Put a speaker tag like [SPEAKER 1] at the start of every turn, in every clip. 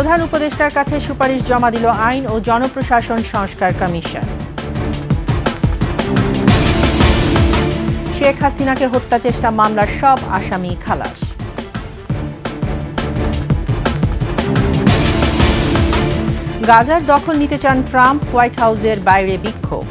[SPEAKER 1] প্রধান উপদেষ্টার কাছে সুপারিশ জমা দিল আইন ও জনপ্রশাসন সংস্কার কমিশন। শেখ হাসিনাকে হত্যা চেষ্টা মামলার সব আসামি খালাস। গাজার দখল নিতে চান ট্রাম্প, হোয়াইট হাউসের বাইরে বিক্ষোভ।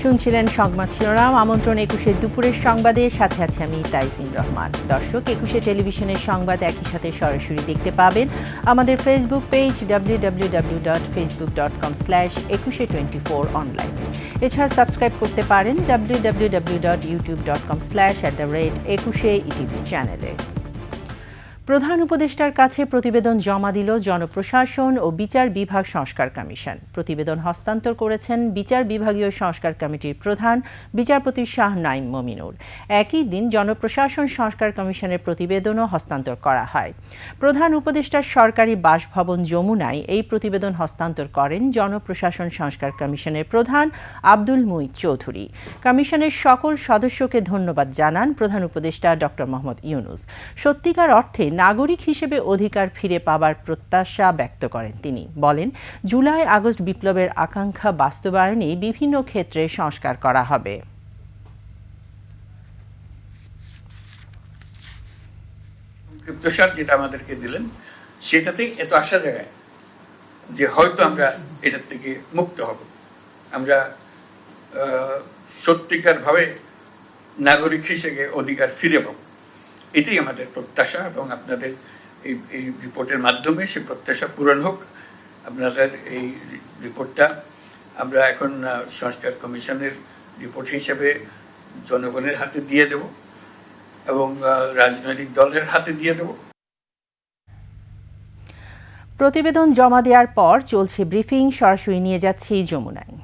[SPEAKER 1] শুনছিলেন সংবাদ শিরোনাম। আমন্ত্রণ ২১শে দুপুরের সংবাদে, সাথে আছে আমি তাইজিন রহমান। দর্শক, ২১শে টেলিভিশনের সংবাদ একই সাথে সরাসরি দেখতে পাবেন আমাদের ফেসবুক পেজ www.facebook.com/2124 অনলাইনে। এছাড়া সাবস্ক্রাইব করতে পারেন www.youtube.com/@21ETV চ্যানেলে। প্রধান উপদেষ্টার কাছে প্রতিবেদন জমা দিল জনপ্রশাসন ও বিচার বিভাগ সংস্কার কমিশন। প্রতিবেদন হস্তান্তর করেছেন বিচার বিভাগীয় সংস্কার কমিটির প্রধান বিচারপতি শাহ নাঈম মমিনুর। একই দিন জনপ্রশাসন সংস্কার কমিশনের প্রতিবেদনও হস্তান্তর করা হয়। প্রধান উপদেষ্টার সরকারি বাসভবন যমুনায় এই প্রতিবেদন হস্তান্তর করেন জনপ্রশাসন সংস্কার কমিশনের প্রধান আব্দুল মুঈদ চৌধুরী। কমিশনের সকল সদস্যকে ধন্যবাদ জানান প্রধান উপদেষ্টা ডক্টর মোহাম্মদ ইউনূস। সত্যিকার অর্থে নাগরিক হিসেবে অধিকার ফিরে পাবার প্রত্যাশা ব্যক্ত করেন তিনি। বলেন, জুলাই আগস্ট বিপ্লবের আকাঙ্ক্ষা বাস্তবায়নে বিভিন্ন ক্ষেত্রে সংস্কার করা হবে।
[SPEAKER 2] যেটা আমাদেরকে দিলেন সেটাতেই এত আশা জায়গায় যে হয়তো আমরা এটার থেকে মুক্ত হব, আমরা সত্যিকার ভাবে নাগরিক হিসেবে অধিকার ফিরে পাবো। এটাই আমাদের প্রত্যাশা এবং আপনাদের এই রিপোর্টের মাধ্যমে সে প্রত্যাশা পূরণ হোক। আপনাদের এই রিপোর্টটা আমরা এখন সংস্কার কমিশনের রিপোর্ট হিসেবে জনগণের হাতে দিয়ে দেব এবং রাজনৈতিক দলের হাতে দিয়ে দেব।
[SPEAKER 1] প্রতিবেদন জমা দেওয়ার পর চলছে ব্রিফিং। সরাসরি নিয়ে যাচ্ছি যমুনায়।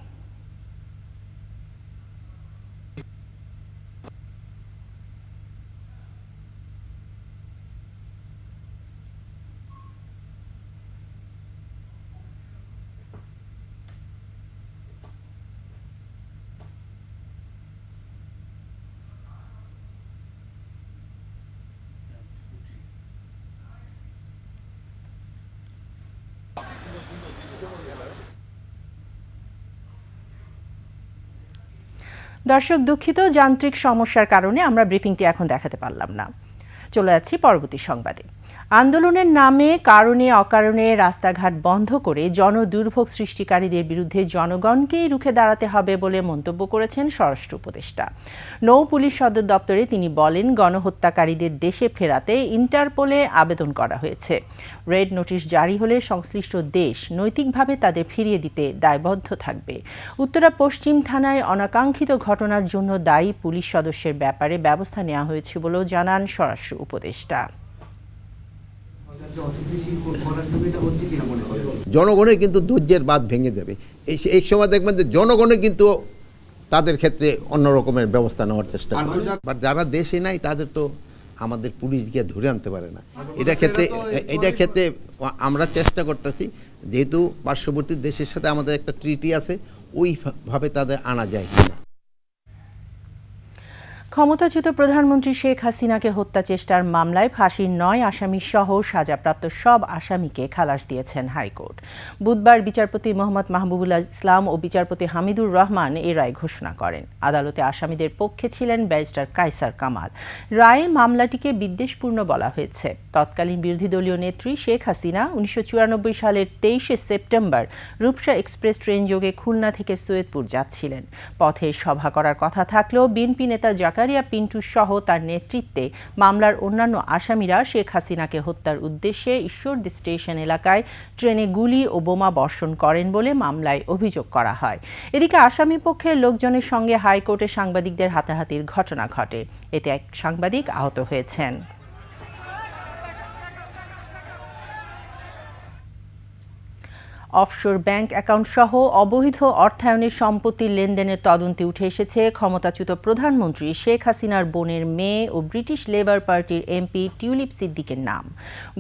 [SPEAKER 1] দর্শক, দুঃখিত, যান্ত্রিক সমস্যার কারণে আমরা ব্রিফিংটি এখন দেখাতে পারলাম না। চলে যাচ্ছি পরবর্তী সংবাদে। আন্দোলনের নামে কারণে অকারণে রাস্তাঘাট বন্ধ করে জনদুর্ভোগ সৃষ্টিকারীদের বিরুদ্ধে জনগণকেই রুখে দাঁড়াতে হবে বলে মন্তব্য করেছেন স্বরাষ্ট্র উপদেষ্টা। নৌ পুলিশ সদর দপ্তরে তিনি বলেন, গণহত্যাকারীদের দেশে ফেরাতে ইন্টারপোলে আবেদন করা হয়েছে। রেড নোটিশ জারি হলে সংশ্লিষ্ট দেশ নৈতিকভাবে তাদের ফিরিয়ে দিতে দায়বদ্ধ থাকবে। উত্তরা পশ্চিম থানায় অনাকাঙ্ক্ষিত ঘটনার জন্য দায়ী পুলিশ সদস্যের ব্যাপারে ব্যবস্থা নেওয়া হয়েছে বলেও জানান স্বরাষ্ট্র উপদেষ্টা।
[SPEAKER 3] জনগণের কিন্তু ধৈর্যের বাঁধ ভেঙে যাবে। এই সময় দেখবেন যে জনগণের কিন্তু তাদের ক্ষেত্রে অন্য রকমের ব্যবস্থা নেওয়ার চেষ্টা করে। বাট যারা দেশে নাই তাদের তো আমাদের পুলিশ গিয়ে ধরে আনতে পারে না। এটা ক্ষেত্রে আমরা চেষ্টা করতেছি, যেহেতু পার্শ্ববর্তী দেশের সাথে আমাদের একটা ট্রিটি আছে, ওইভাবে তাদের আনা যায় কিনা।
[SPEAKER 1] ক্ষমতাচ্যুত প্রধানমন্ত্রী শেখ হাসিনাকে হত্যা চেষ্টার মামলায় ফাঁসির ৯ আসামি সহ সাজাপ্রাপ্ত সব আসামিকে খালাস দিয়েছেন হাইকোর্ট। বুধবার বিচারপতি মোহাম্মদ মাহবুবুল ইসলাম ও বিচারপতি হামিদুর রহমান এই রায় ঘোষণা করেন। আদালতে আসামিদের পক্ষে ছিলেন ব্যারিস্টার কায়সার কামাল। রায়ে মামলাটিকে বিদ্বেষপূর্ণ বলা হয়েছে। তৎকালীন বিরোধী দলীয় নেত্রী শেখ হাসিনা ১৯৯৪ সালের ২৩শে সেপ্টেম্বর রূপসা এক্সপ্রেস ট্রেন যোগে খুলনা থেকে সৈয়দপুর যাচ্ছিলেন। পথে সভা করার কথা থাকলেও বিএনপি নেতা জাকারিয়া পিন্টু সহ তার নেতৃত্বে মামলার অন্যান্য আসামিরা শেখ হাসিনাকে হত্যার উদ্দেশ্যে ঈশ্বরদী স্টেশন এলাকায় ট্রেনে গুলি ও বোমা বর্ষণ করেন বলে মামলায় অভিযোগ করা হয়। এদিকে আসামি পক্ষের লোকজনের সঙ্গে হাইকোর্টে সাংবাদিকদের হাতাহাতির ঘটনা ঘটে। এতে এক সাংবাদিক আহত হয়েছেন। অফশোর ব্যাংক অ্যাকাউন্ট সহ অবৈধ অর্থায়নের সম্পত্তির লেনদেনের তদন্তে উঠে এসেছে ক্ষমতাচ্যুত প্রধানমন্ত্রী শেখ হাসিনার বোনের মেয়ে ও ব্রিটিশ লেবার পার্টির এমপি টিউলিপ সিদ্দিকের নাম।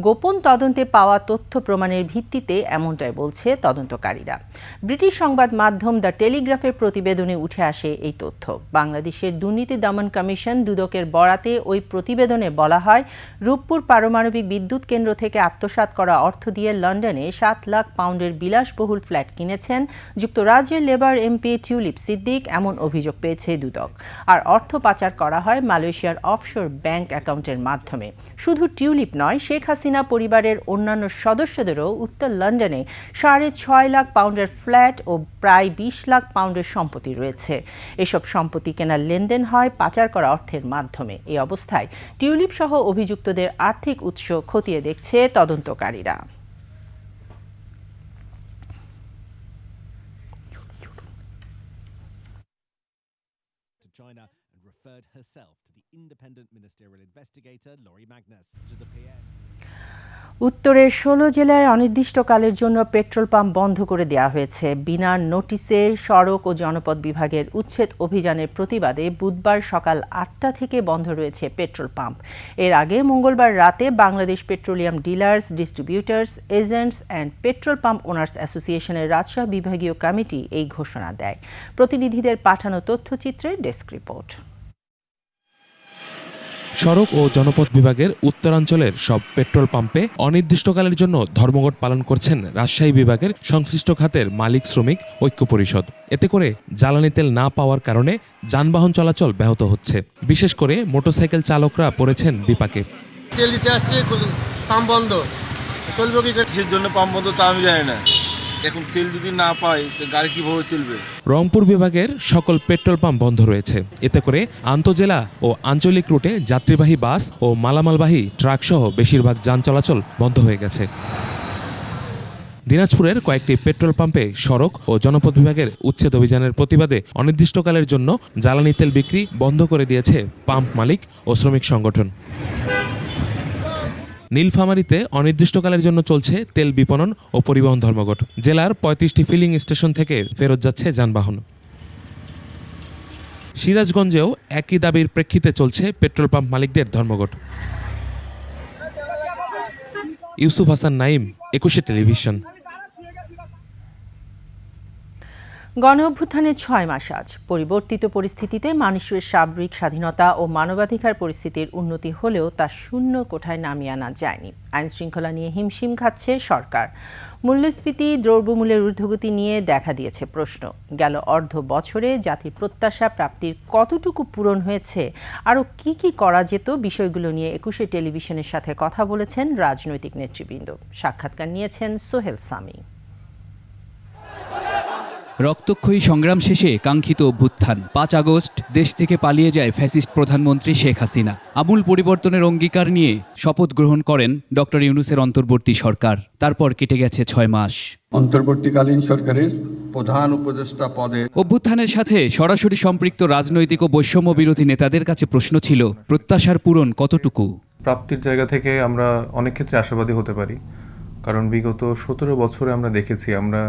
[SPEAKER 1] গোপন তদন্তে পাওয়া তথ্য প্রমাণের ভিত্তিতে এমনটাই বলছে তদন্তকারীরা। ব্রিটিশ সংবাদ মাধ্যম দ্য টেলিগ্রাফের প্রতিবেদনে উঠে আসে এই তথ্য। বাংলাদেশের দুর্নীতি দমন কমিশন দুদকের বরাতে ওই প্রতিবেদনে বলা হয়, রূপপুর পারমাণবিক বিদ্যুৎ কেন্দ্র থেকে আত্মসাৎ করা অর্থ দিয়ে লন্ডনে 7 লাখ পাউন্ডের বিলাসবহুল ফ্ল্যাট কিনেছেন যুক্তরাজ্যের লেবার এমপি টিউলিপ সিদ্দিক, এমন অভিযোগ পেয়েছে দুদক। আর অর্থ পাচার করা হয় মালয়েশিয়ার অফশোর ব্যাংক অ্যাকাউন্টের মাধ্যমে। শুধু টিউলিপ নয়, শেখ হাসিনা পরিবারের অন্যান্য সদস্যদেরও উত্তর লন্ডনে 6.5 লাখ পাউন্ডের ফ্ল্যাট ও প্রায় 20 লাখ পাউন্ডের সম্পত্তি রয়েছে। এসব সম্পত্তি কেনার লেনদেন হয় পাচার করা অর্থের মাধ্যমে। এই অবস্থায় টিউলিপ সহ অভিযুক্তদের আর্থিক উৎস খতিয়ে দেখছে তদন্তকারীরা।
[SPEAKER 4] China and referred herself to the independent ministerial investigator Lori Magnus to the PN.
[SPEAKER 1] উত্তরের 16 জেলায় অনির্দিষ্টকালের জন্য পেট্রোল পাম্প বন্ধ করে দেওয়া হয়েছে। বিনা নোটিসে সড়ক ও জনপদ বিভাগের উচ্ছেদ অভিযানের প্রতিবাদে বুধবার সকাল 8টা থেকে বন্ধ রয়েছে পেট্রোল পাম্প। এর আগে মঙ্গলবার রাতে Bangladesh petroleum dealers, distributors, agents and petrol pump owners অ্যাসোসিয়েশনের রাজশাহী বিভাগীয় কমিটি এই ঘোষণা দেয়। প্রতিনিধিদের পাঠানো তথ্যচিত্রে ডেস্ক রিপোর্ট।
[SPEAKER 5] সড়ক ও জনপথ বিভাগের উত্তরাঞ্চলের সব পেট্রোল পাম্পে অনির্দিষ্টকালের জন্য ধর্মঘট পালন করছেন রাজশাহী বিভাগের সংশ্লিষ্ট খাতের মালিক শ্রমিক ঐক্য পরিষদ। এতে করে জ্বালানি তেল না পাওয়ার কারণে যানবাহন চলাচল ব্যাহত হচ্ছে। বিশেষ করে মোটরসাইকেল চালকরা পড়েছেন বিপাকে।
[SPEAKER 6] তেল দিতে আসছে, পাম্প বন্ধ, চলবে কি?
[SPEAKER 7] কিসের জন্য পাম্প বন্ধ তা আমি জানি না। এখন তেল যদি না পাই তো গাড়ি কিভাবে চলবে?
[SPEAKER 5] রংপুর বিভাগের সকল পেট্রোল পাম্প বন্ধ রয়েছে। এতে করে আন্তজেলা ও আঞ্চলিক রুটে যাত্রীবাহী বাস ও মালামালবাহী ট্রাক সহ বেশিরভাগ যান চলাচল বন্ধ হয়ে গেছে। দিনাজপুরের কয়েকটি পেট্রোল পাম্পে সড়ক ও জনপথ বিভাগের উচ্ছেদ অভিযানের প্রতিবাদে অনির্দিষ্টকালের জন্য জ্বালানি তেল বিক্রি বন্ধ করে দিয়েছে পাম্প মালিক ও শ্রমিক সংগঠন। নীলফামারীতে অনির্দিষ্টকালের জন্য চলছে তেল বিপণন ও পরিবহন ধর্মঘট। জেলার 35টি ফিলিং স্টেশন থেকে ফেরত যাচ্ছে যানবাহন। সিরাজগঞ্জেও একই দাবির প্রেক্ষিতে চলছে পেট্রোল পাম্প মালিকদের ধর্মঘট। ইউসুফ হাসান নাইম, 21 টেলিভিশন।
[SPEAKER 1] গণ অভ্যুত্থানের 6 মাস আজ। পরিবর্তিত পরিস্থিতিতে মানুষের সার্বিক স্বাধীনতা ও মানবাধিকার পরিস্থিতির উন্নতি হলেও তা শূন্য কোঠায় নামিয়ে আনা যায়নি। আইন শৃঙ্খলা নিয়ে হিমশিম খাচ্ছে সরকার। মূল্যস্ফীতি, দ্রব্যমূল্যের ঊর্ধ্বগতি নিয়ে দেখা দিয়েছে প্রশ্ন। গেল অর্ধ বছরে জাতির প্রত্যাশা প্রাপ্তির কতটুকু পূরণ হয়েছে, আরও কি কি করা যেত, বিষয়গুলো নিয়ে 21 টেলিভিশনের সাথে কথা বলেছেন রাজনৈতিক নেতৃবৃন্দ। সাক্ষাৎকার নিয়েছেন সোহেল সামি।
[SPEAKER 8] রক্তক্ষয়ী সংগ্রাম শেষে কাঙ্ক্ষিত অভ্যুত্থান। 5 আগস্ট দেশ থেকে পালিয়ে যায় ফ্যাসিস্ট প্রধানমন্ত্রী শেখ হাসিনা। আমূল পরিবর্তনের অঙ্গীকার নিয়ে শপথ গ্রহণ করেন ডক্টর ইউনূসের অন্তর্বর্তী সরকার। তারপর কেটে গেছে 6 মাস।
[SPEAKER 9] অন্তর্বর্তীকালীন সরকারের প্রধান উপদেষ্টা পদে
[SPEAKER 8] অভ্যুত্থানের সাথে সরাসরি সম্পৃক্ত রাজনৈতিক ও বৈষম্য বিরোধী নেতাদের কাছে প্রশ্ন ছিল, প্রত্যাশার পূরণ কতটুকু?
[SPEAKER 10] প্রাপ্তির জায়গা থেকে আমরা অনেক ক্ষেত্রে আশাবাদী হতে পারি, কারণ বিগত 17 বছরে আমরা দেখেছি আমরা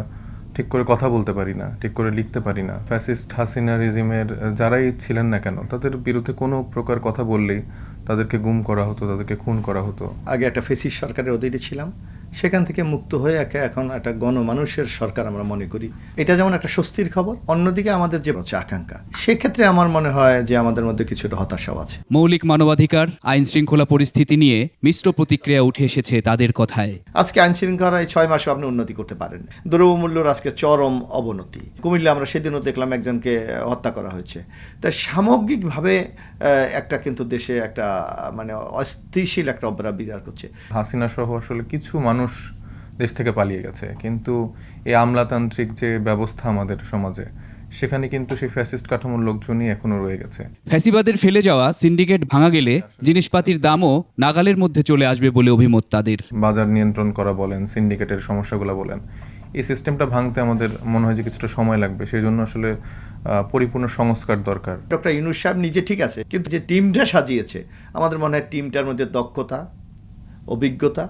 [SPEAKER 10] ঠিক করে কথা বলতে পারি না, ঠিক করে লিখতে পারি না। ফ্যাসিস্ট হাসিনা রেজিমের যারাই ছিলেন না কেন, তাদের বিরুদ্ধে কোনো প্রকার কথা বললেই তাদেরকে গুম করা হতো, তাদেরকে খুন করা হতো।
[SPEAKER 11] আগে একটা ফ্যাসিস্ট সরকারের অধীনে ছিলাম, সেখান থেকে মুক্ত হয়ে এখন একটা গণমানুষের সরকার আমরা মনে করি। এটা যেমন একটা স্বস্তির খবর, অন্যদিকে আমাদের যে আকাঙ্ক্ষা, সেক্ষেত্রে আমার মনে হয় যে আমাদের মধ্যে কিছুটা হতাশাও আছে।
[SPEAKER 8] মৌলিক মানবাধিকার, আইন শৃঙ্খলা পরিস্থিতি নিয়ে মিশ্র প্রতিক্রিয়া উঠে এসেছে তাদের কথায়।
[SPEAKER 11] আজকে আইন শৃঙ্খলায় 6 মাসও আপনি উন্নতি করতে পারেন। দ্রব্যমূল্যের আজকে চরম অবনতি। কুমিল্লা আমরা সেদিনও দেখলাম একজনকে হত্যা করা হয়েছে। তাই সামগ্রিকভাবে একটা কিন্তু দেশে একটা মানে অস্থিতিশীল একটা অবস্থা বিরাজ করছে।
[SPEAKER 10] হাসিনা সহ আসলে কিছু মানুষ দেশ থেকে পালিয়ে গেছে, কিন্তু এই আমলাতান্ত্রিক যে ব্যবস্থা আমাদের সমাজে, সেখানে কিন্তু সেই ফ্যাসিস্ট কাঠামোর লোকজনই এখনো রয়ে গেছে।
[SPEAKER 8] ফ্যাসিবাদের ফেলে যাওয়া সিন্ডিকেট ভাঙা গেলে জিনিসপাতির দামও নাগালের মধ্যে চলে আসবে বলে অভিমত তাদের।
[SPEAKER 10] বাজার নিয়ন্ত্রণ করা বলেন, সিন্ডিকেটের সমস্যাগুলো বলেন, এই সিস্টেমটা ভাঙতে আমাদের মনে হয় যে কিছুটা সময় লাগবে। সেই জন্য আসলে পরিপূর্ণ সংস্কার দরকার।
[SPEAKER 11] ডক্টর ইউনূস সাহেব নিজে ঠিক আছে, কিন্তু যে টিমটা সাজিয়েছে, আমাদের মনে হয় টিমটার মধ্যে দক্ষতা, অভিজ্ঞতা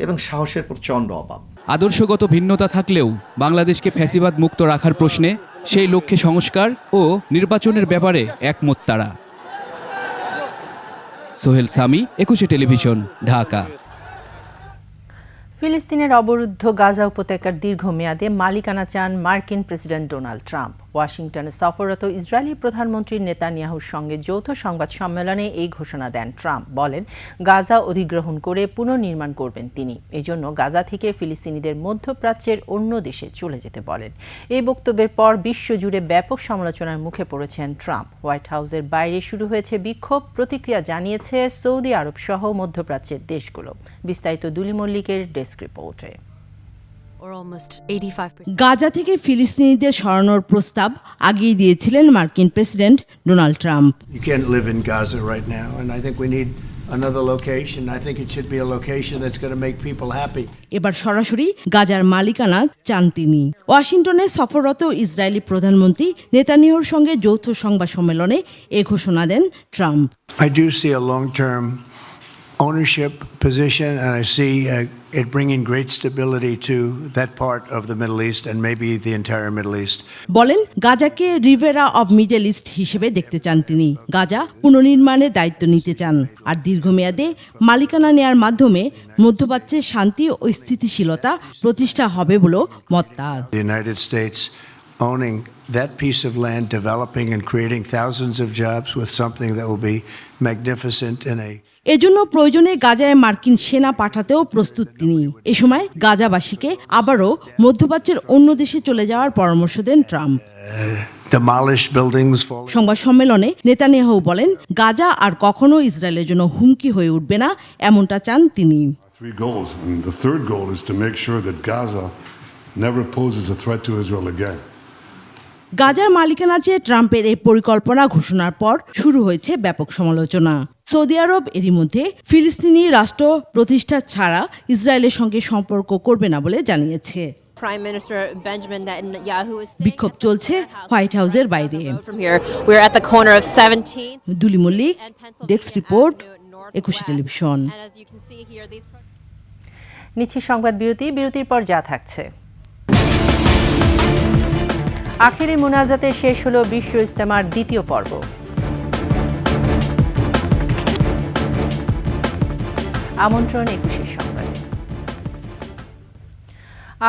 [SPEAKER 11] এবং সাহসের প্রচণ্ড অভাব।
[SPEAKER 8] আদর্শগত ভিন্নতা থাকলেও বাংলাদেশকে ফ্যাসিবাদ মুক্ত রাখার প্রশ্নে সেই লক্ষ্যে সংস্কার ও নির্বাচনের ব্যাপারে একমত তারা। সোহেল সামি, 21 টেলিভিশন, ঢাকা।
[SPEAKER 1] ফিলিস্তিনের অবরুদ্ধ গাজা উপত্যকার দীর্ঘমেয়াদে মালিকানা চান মার্কিন প্রেসিডেন্ট ডোনাল্ড ট্রাম্প। ওয়াশিংটনে সফররত ইসরায়েলি প্রধানমন্ত্রী নেতানিয়াহুর সঙ্গে যৌথ সংবাদ সম্মেলনে এই ঘোষণা দেন ট্রাম্প। বলেন, গাজা অধিগ্রহণ করে পুনর্নির্মাণ করবেন তিনি। এজন্য গাজা থেকে ফিলিস্তিনিদের মধ্যপ্রাচ্যের অন্য দেশে চলে যেতে বলেন। এই বক্তব্যের পর বিশ্বজুড়ে ব্যাপক সমালোচনার মুখে পড়েছেন ট্রাম্প। হোয়াইট হাউসের বাইরে শুরু হয়েছে বিক্ষোভ। প্রতিক্রিয়া জানিয়েছে সৌদি আরব সহ মধ্যপ্রাচ্যের দেশগুলো। বিস্তারিত দুলি মল্লিকের ডেস্ক রিপোর্টে।
[SPEAKER 12] গাজা থেকে ফিলিস্তিনিদের সরানোর প্রস্তাব আগেই দিয়েছিলেন মার্কিন president Donald Trump.
[SPEAKER 13] You can't live in Gaza right now, and I think we need another location. I think it should be a location that's going to make people happy.
[SPEAKER 12] এবার সরাসরি গাজার মালিকানা চান তিনি। ওয়াশিংটনে সফররত ইসরায়েলি প্রধানমন্ত্রী নেতানিয়াহুর সঙ্গে যৌথ সংবাদ সম্মেলনে এ ঘোষণা দেন Trump.
[SPEAKER 13] I do see a long-term ownership position, and I see it bringing great stability to that part of the Middle East and maybe the entire Middle East.
[SPEAKER 12] বলেন, গাজাকে রিভেরা অব মিডল ইস্ট হিসেবে দেখতে চান তিনি। গাজা পুনর্নির্মাণের দায়িত্ব নিতে চান আর দীর্ঘমেয়াদে মালিকানা নেয়ার মাধ্যমে মধ্যপ্রাচ্যে শান্তি ও স্থিতিশীলতা প্রতিষ্ঠা হবে বলেও মত তার।
[SPEAKER 13] The United States owning that piece of land, developing and creating thousands of jobs with something that will be magnificent in a
[SPEAKER 12] এজন্য প্রয়োজনে গাজায় মার্কিন সেনা পাঠাতেও প্রস্তুত তিনি। এ সময় গাজাবাসীকে আবারও মধ্যপ্রাচ্যের অন্য দেশে চলে যাওয়ার পরামর্শ দেন ট্রাম্প। সংবাদ সম্মেলনে নেতানিয়াহু বলেন, গাজা আর কখনো ইসরায়েলের জন্য হুমকি হয়ে উঠবে না, এমনটা চান তিনি।
[SPEAKER 14] Three goals, and the third goal is to make sure that Gaza never poses a threat to Israel again.
[SPEAKER 12] গাজার মালিকানা চেয়ে ট্রাম্পের এই পরিকল্পনা ঘোষণার পর শুরু হয়েছে ব্যাপক সমালোচনা। সৌদি আরব এরই মধ্যে ফিলিস্তিনি রাষ্ট্র প্রতিষ্ঠা ছাড়া ইসরায়েলের সঙ্গে সম্পর্ক করবে না বলে জানিয়েছে। বিক্ষোভ চলছে হোয়াইট হাউসের বাইরে। দুলি মল্লিক, ডেস্ক রিপোর্ট, 21 টেলিভিশন।
[SPEAKER 1] নিচ্ছি সংবাদ বিরতি। বিরতির পর যা থাকছে। আখেরি মুনাজাতে শেষ হলো বিশ্ব ইজতেমার দ্বিতীয় পর্ব। আমন্ত্রণ 21 সংবাদে।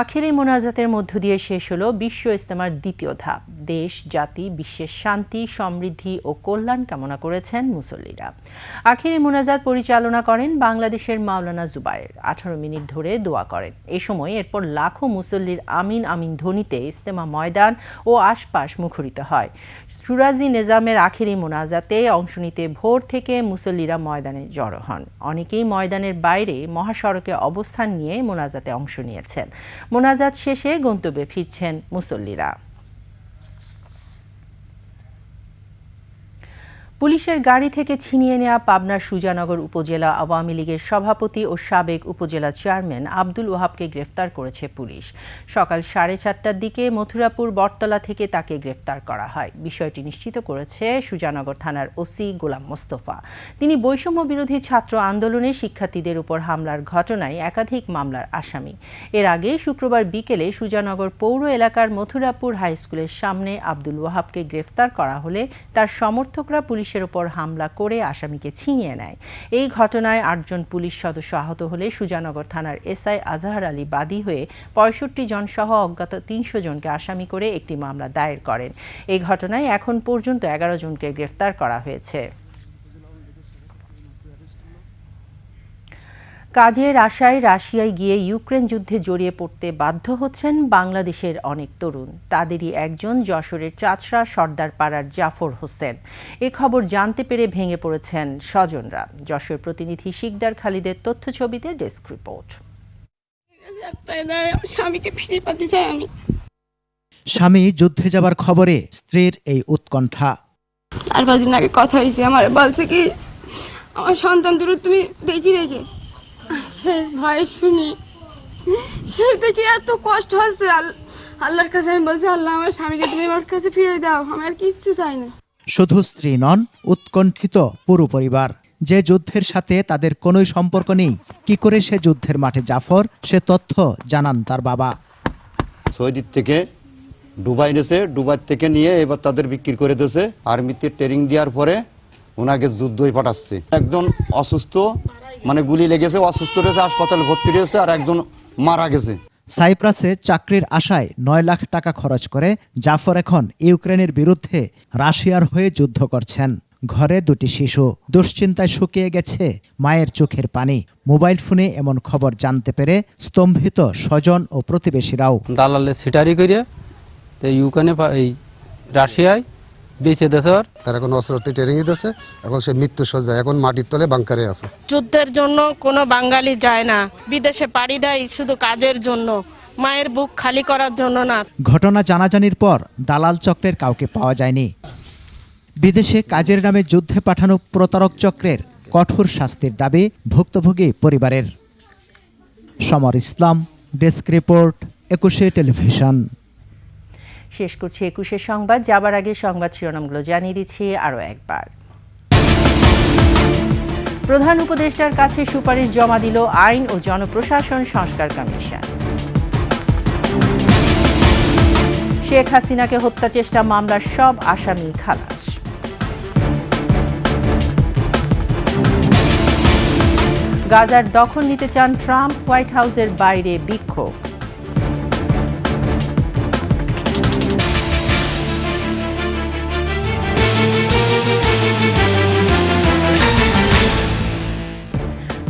[SPEAKER 1] আখেরি মোনাজাতের মধ্য দিয়ে শেষ হলো বিশ্ব ইজতেমার দ্বিতীয় ধাপ। দেশ, জাতি, বিশ্বের শান্তি, সমৃদ্ধি ও কল্যাণ কামনা করেছেন মুসল্লিরা। আখেরি মোনাজাত পরিচালনা করেন বাংলাদেশের মাওলানা জুবায়ের। 18 মিনিট ধরে দোয়া করেন। এ সময় এরপর লাখো মুসল্লির আমিন আমিন ধ্বনিতে ইজতেমা ময়দান ও আশপাশ মুখরিত হয়। সুরাজি নিজামের আখেরি মোনাজাতে অংশ নিতে ভোর থেকে মুসল্লিরা ময়দানে জড়ো হন। অনেকেই ময়দানের বাইরে মহাসড়কে অবস্থান নিয়ে মোনাজাতে অংশ নিয়েছেন। মোনাজাত শেষে গন্তব্যে ফিরছেন মুসল্লিরা। পুলিশের গাড়ি থেকে ছিনিয়ে নেওয়া পাবনার সুজানগর উপজেলা আওয়ামী লীগের সভাপতি ও সাবেক উপজেলা চেয়ারম্যান আব্দুল ওহাবকে গ্রেফতার করেছে পুলিশ। সকাল 4:30টার দিকে মথুরাপুর বটতলা থেকে তাকে গ্রেফতার করা হয়। বিষয়টি নিশ্চিত করেছে সুজানগর থানার ওসি গোলাম মোস্তফা। তিনি বৈষম্য বিরোধী ছাত্র আন্দোলনে শিক্ষার্থীদের উপর হামলার ঘটনায় একাধিক মামলার আসামি। এর আগে শুক্রবার বিকেলে সুজানগর পৌর এলাকার মথুরাপুর হাই স্কুলের সামনে আব্দুল ওহাবকে গ্রেফতার করা হলে তার সমর্থকরা পুলিশের উপর হামলা করে আসামিকে ছিনিয়ে নেয়। এই ঘটনায় 8 জন পুলিশ সদস্য আহত হলে সুজানগর থানার এসআই আজহার আলী বাদী হয়ে 65 জন সহ অজ্ঞাত 300 জনকে আসামি করে একটি মামলা দায়ের করেন। এই ঘটনায় এখন পর্যন্ত 11 জনকে গ্রেফতার করা হয়েছে। কাজের আশায় রাশিয়ায় গিয়ে ইউক্রেন যুদ্ধে জড়িয়ে পড়তে বাধ্য হচ্ছেন বাংলাদেশের অনেক তরুণ। তাদেরই একজন যশোরের চাচড়া সর্দারপাড়ার জাফর হোসেন। এ খবর জানতে পেরে ভেঙে পড়েছেন স্বজনরা। যশোর প্রতিনিধি শিকদার খালিদের তথ্য ছবিতে ডেস্ক রিপোর্ট।
[SPEAKER 15] স্বামীকে ফিরে পেতে চাই আমি।
[SPEAKER 16] স্বামী যুদ্ধে যাবার খবরে স্ত্রীর এই উৎকণ্ঠা।
[SPEAKER 15] 4-5 দিন আগে কথা হয়েছে, আমার বলছে কি আমার সন্তান দুটো তুমি দেখি রেখে, সেই ভয় শুনি সেই থেকে এত কষ্ট হচ্ছে। আল্লাহর কাছে আমি বলছি, আল্লাহ আমার স্বামীকে তুমি আমার কাছে ফিরে দাও, আমি আর কিচ্ছু চাই না।
[SPEAKER 16] শুধু স্ত্রী নন, উৎকণ্ঠিত পুরো পরিবার। যে যুদ্ধের সাথে তাদের কোনোই সম্পর্ক নেই। কি করে সে যুদ্ধের মাঠে জাফর, সে তথ্য জানান তার বাবা।
[SPEAKER 17] সৌদি থেকে দুবাই এনেছে, দুবাই থেকে নিয়ে এবার তাদের বিক্রি করে দিয়েছে। আর্মিতে ট্রেনিং দেওয়ার পরে ওনাকে যুদ্ধই পাঠাচ্ছে। একজন অসুস্থ, মানে গুলি লেগেছে, অসুস্থ রয়েছে, হাসপাতালে ভর্তি রয়েছে, আর একজন মারা গেছে।
[SPEAKER 16] সাইপ্রাসে চাকরির আশায় 9 লাখ টাকা খরচ করে জাফর এখন ইউক্রেনের বিরুদ্ধে রাশিয়ার হয়ে যুদ্ধ করছেন। ঘরে 2টি শিশু, দুশ্চিন্তায় শুকিয়ে গেছে মায়ের চোখের পানি। মোবাইল ফোনে এমন খবর জানতে পেরে স্তম্ভিত স্বজন ও প্রতিবেশীরাও।
[SPEAKER 18] দালালে সিটারি করে ইউক্রেনে এই রাশিয়ায় বেঁচে দেশে,
[SPEAKER 19] তার এখন অস্ত্রতে ট্রেনিং দিতেছে, এখন সে মৃত্যু সজ্জায়, এখন মাটির তলে বাংকারে আছে।
[SPEAKER 20] যুদ্ধের জন্য কোনো বাঙালি যায় না, বিদেশে পাড়ি দেয় শুধু কাজের জন্য, মায়ের বুক খালি করার জন্য না।
[SPEAKER 16] ঘটনা জানাজানির পর দালাল চক্রের কাউকে পাওয়া যায়নি। বিদেশে কাজের নামে যুদ্ধে পাঠানো প্রতারক চক্রের কঠোর শাস্তির দাবি ভুক্তভোগী পরিবারের। সমর ইসলাম, ডেস্ক রিপোর্ট, 21 টেলিভিশন।
[SPEAKER 1] শেষ করছি 21 সংবাদ। যাবার আগে সংবাদ শিরোনামগুলো জানিয়ে দিচ্ছি আরও একবার। প্রধান উপদেষ্টার কাছে সুপারিশ জমা দিল আইন ও জনপ্রশাসন সংস্কার কমিশন। শেখ হাসিনাকে হত্যা চেষ্টা মামলার সব আসামি খালাস। গাজার দখল নিতে চান ট্রাম্প, হোয়াইট হাউসের বাইরে বিক্ষোভ।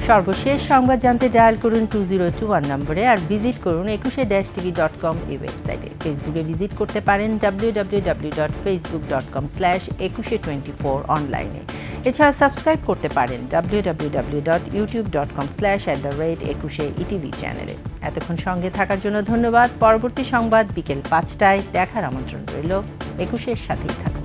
[SPEAKER 1] সর্বশেষ সংবাদ জানতে ডায়াল করুন 2021 নম্বরে, আর ভিজিট করুন 21-tv.com এই ওয়েবসাইটে। ফেসবুকে ভিজিট করতে পারেন www.facebook.com/2124 অনলাইনে। এছাড়া সাবস্ক্রাইব করতে পারেন www.youtube.com/@21etv চ্যানেলে। এতক্ষণ সঙ্গে থাকার জন্য ধন্যবাদ। পরবর্তী সংবাদ বিকেল 5টায় দেখার আমন্ত্রণ রইল। 21-এর সাথেই থাকুন।